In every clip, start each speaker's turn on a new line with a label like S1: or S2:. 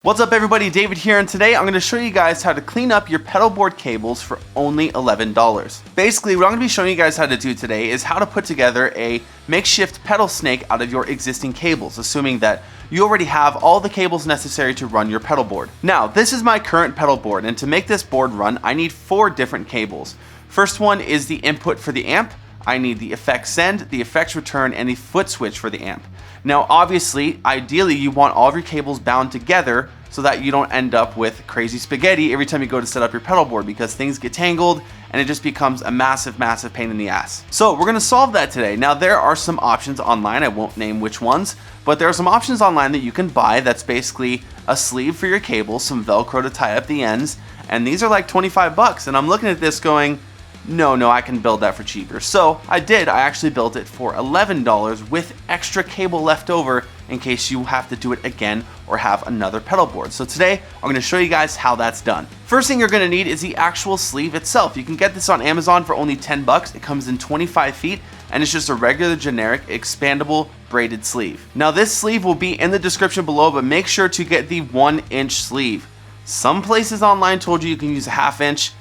S1: What's up everybody, David here, and today I'm going to show you guys how to clean up your pedal board cables for only $11. Basically, what I'm going to be showing you guys how to do today is how to put together a makeshift pedal snake out of your existing cables, assuming that you already have all the cables necessary to run your pedal board. Now, this is my current pedal board, and to make this board run, I need 4 different cables. First one is the input for the amp. I need the effects send, the effects return, and the foot switch for the amp. Now, obviously, ideally, you want all of your cables bound together so that you don't end up with crazy spaghetti every time you go to set up your pedal board, because things get tangled and it just becomes a massive pain in the ass. So we're gonna solve that today. Now, there are some options online, I won't name which ones, but there are some options online that you can buy that's basically a sleeve for your cables, some Velcro to tie up the ends, and these are like 25 bucks. And I'm looking at this going, no, I can build that for cheaper. So I did. I actually built it for $11 with extra cable left over in case you have to do it again or have another pedal board. So today I'm going to show you guys how that's done. First thing you're going to need is the actual sleeve itself. You can get this on Amazon for only 10 bucks. It comes in 25 feet and it's just a regular generic expandable braided sleeve. Now this sleeve will be in the description below, but make sure to get the 1-inch sleeve. Some places online told you can use a 1/2 inch.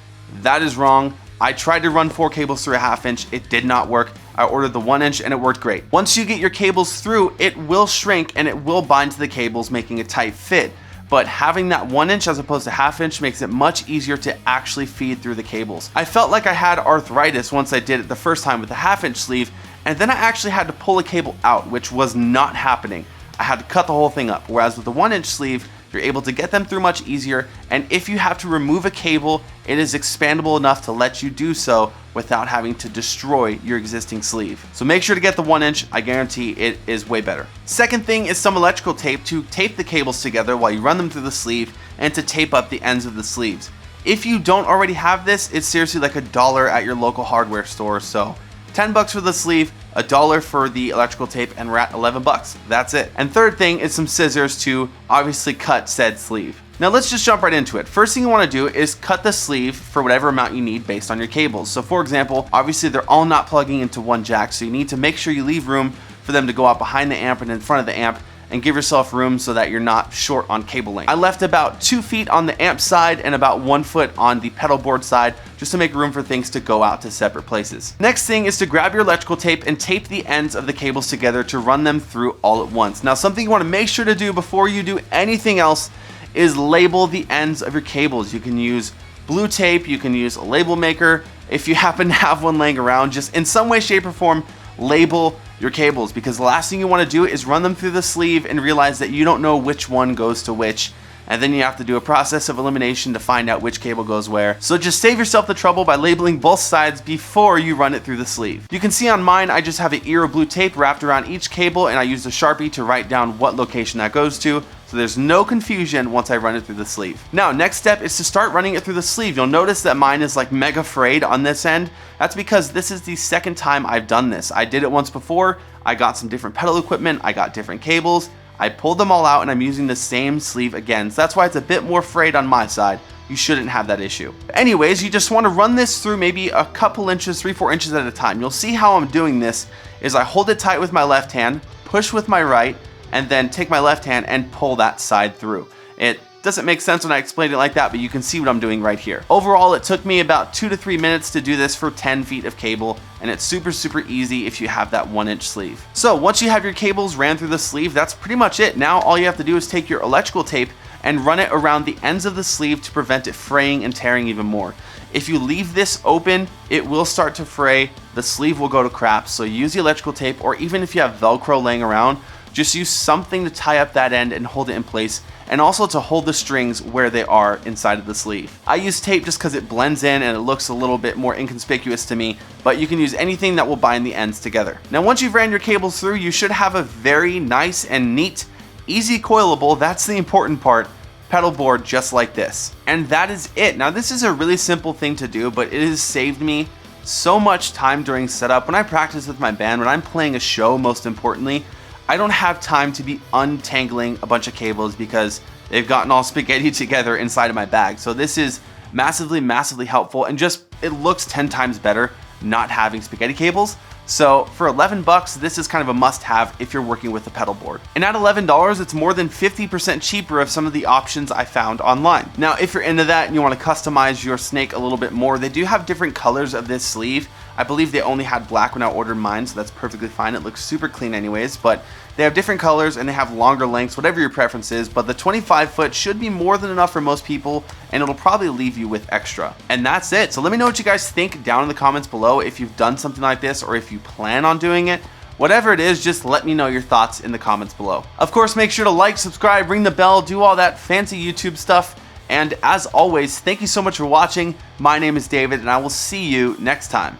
S1: That is wrong. I tried to run 4 cables through a 1/2 inch, it did not work. I ordered the 1 inch and it worked great. Once you get your cables through, it will shrink and it will bind to the cables, making a tight fit. But having that 1 inch as opposed to 1/2 inch makes it much easier to actually feed through the cables. I felt like I had arthritis once I did it the first time with the 1/2 inch sleeve, and then I actually had to pull a cable out, which was not happening. I had to cut the whole thing up, whereas with the 1-inch sleeve, you're able to get them through much easier, and if you have to remove a cable, it is expandable enough to let you do so without having to destroy your existing sleeve. So make sure to get the 1-inch, I guarantee it is way better. Second thing is some electrical tape to tape the cables together while you run them through the sleeve and to tape up the ends of the sleeves. If you don't already have this, it's seriously like $1 at your local hardware store, so 10 bucks for the sleeve, $1 for the electrical tape, and we're at 11 bucks. That's it. And third thing is some scissors to obviously cut said sleeve. Now let's just jump right into it. First thing you want to do is cut the sleeve for whatever amount you need based on your cables. So for example, obviously they're all not plugging into one jack, so you need to make sure you leave room for them to go out behind the amp and in front of the amp, and give yourself room so that you're not short on cable length. I left about 2 feet on the amp side and about 1 foot on the pedal board side, just to make room for things to go out to separate places. Next thing is to grab your electrical tape and tape the ends of the cables together to run them through all at once. Now, something you want to make sure to do before you do anything else is label the ends of your cables. You can use blue tape, you can use a label maker. If you happen to have one laying around, just in some way, shape, or form, label your cables, because the last thing you want to do is run them through the sleeve and realize that you don't know which one goes to which, and then you have to do a process of elimination to find out which cable goes where. So just save yourself the trouble by labeling both sides before you run it through the sleeve. You can see on mine, I just have an ear of blue tape wrapped around each cable, and I used a Sharpie to write down what location that goes to, so there's no confusion once I run it through the sleeve. Now, next step is to start running it through the sleeve. You'll notice that mine is like mega frayed on this end. That's because this is the second time I've done this. I did it once before, I got some different pedal equipment, I got different cables, I pulled them all out, and I'm using the same sleeve again. So that's why it's a bit more frayed on my side. You shouldn't have that issue. Anyways, you just want to run this through maybe a couple inches, 3-4 inches at a time. You'll see how I'm doing this is I hold it tight with my left hand, push with my right, and then take my left hand and pull that side through. It doesn't make sense when I explain it like that, but you can see what I'm doing right here. Overall, it took me about 2 to 3 minutes to do this for 10 feet of cable, and it's super easy if you have that 1-inch sleeve. So once you have your cables ran through the sleeve, that's pretty much it. Now all you have to do is take your electrical tape and run it around the ends of the sleeve to prevent it fraying and tearing even more. If you leave this open, it will start to fray, the sleeve will go to crap, so use the electrical tape, or even if you have Velcro laying around, just use something to tie up that end and hold it in place, and also to hold the strings where they are inside of the sleeve. I use tape just because it blends in and it looks a little bit more inconspicuous to me, but you can use anything that will bind the ends together. Now once you've ran your cables through, you should have a very nice and neat, easy coilable, that's the important part, pedal board just like this. And that is it. Now this is a really simple thing to do, but it has saved me so much time during setup. When I practice with my band, when I'm playing a show most importantly, I don't have time to be untangling a bunch of cables because they've gotten all spaghetti together inside of my bag. So this is massively helpful, and just it looks 10 times better not having spaghetti cables. So for 11 bucks, this is kind of a must-have if you're working with a pedal board. And at $11, it's more than 50% cheaper of some of the options I found online. Now, if you're into that and you want to customize your snake a little bit more, they do have different colors of this sleeve. I believe they only had black when I ordered mine, so that's perfectly fine. It looks super clean anyways, but they have different colors and they have longer lengths, whatever your preference is, but the 25 foot should be more than enough for most people, and it'll probably leave you with extra. And that's it. So let me know what you guys think down in the comments below if you've done something like this or if you plan on doing it. Whatever it is, just let me know your thoughts in the comments below. Of course, make sure to like, subscribe, ring the bell, do all that fancy YouTube stuff. And as always, thank you so much for watching. My name is David, and I will see you next time.